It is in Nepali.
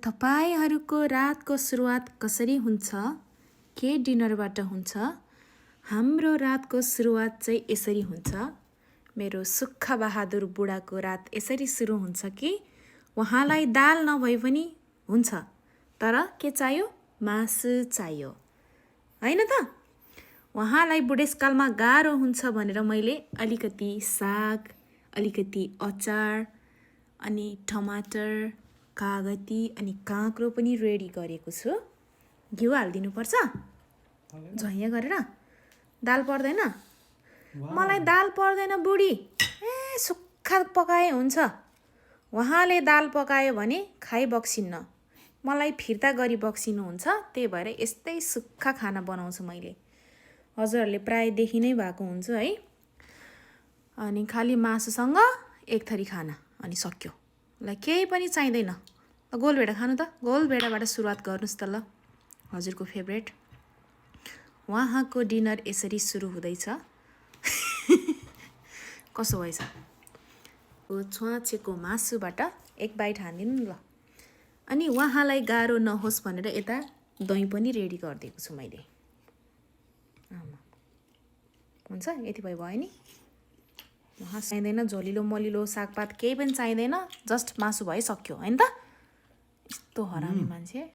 तपाईहरूको रातको सुरुवात कसरी हुन्छ? के डिनरबाट हुन्छ? हाम्रो रातको सुरुवात चाहिँ यसरी हुन्छ। मेरो सुक्खा बहादुर बुढाको रात यसरी सुरु हुन्छ कि उहाँलाई दाल नभए पनि हुन्छ, तर के चाहियो? मासु चाहियो, होइन त? उहाँलाई बुढेसकालमा गाह्रो हुन्छ भनेर मैले अलिकति साग, अलिकति अचार, अनि टमाटर, कागती अनि काँक्रो पनि रेडी गरेको छु। घिउ हालिदिनुपर्छ झैँ गरेर। दाल पर्दैन? मलाई दाल पर्दैन बुढी। सुक्खा पकाए हुन्छ। उहाँले दाल पकायो भने खाइबक्सिन्न, मलाई फिर्ता गरी बक्सिनुहुन्छ। त्यही भएर यस्तै सुक्खा खाना बनाउँछु मैले। हजुरहरूले प्रायः नै भएको हुन्छ है। अनि खालि मासुसँग एक थरी खाना अनि सक्यो। ल केही पनि चाहिँदैन। गोलभेडा खानु त? गोलभेडाबाट सुरुवात गर्नुहोस् त ल। हजुरको फेभरेट। उहाँको डिनर यसरी सुरु हुँदैछ। कसो भएछ? छुवाछेको मासुबाट एक बाइट हानिदिनु ल। अनि उहाँलाई गाह्रो नहोस् भनेर यता दही पनि रेडी गरिदिएको छु मैले। हुन्छ, यति भयो नि। उहाँ चाहिँदैन झोलिलो मलिलो सागपात केही पनि चाहिँदैन, जस्ट मासु भए सक्यो, होइन त? यस्तो हरामी मान्छे।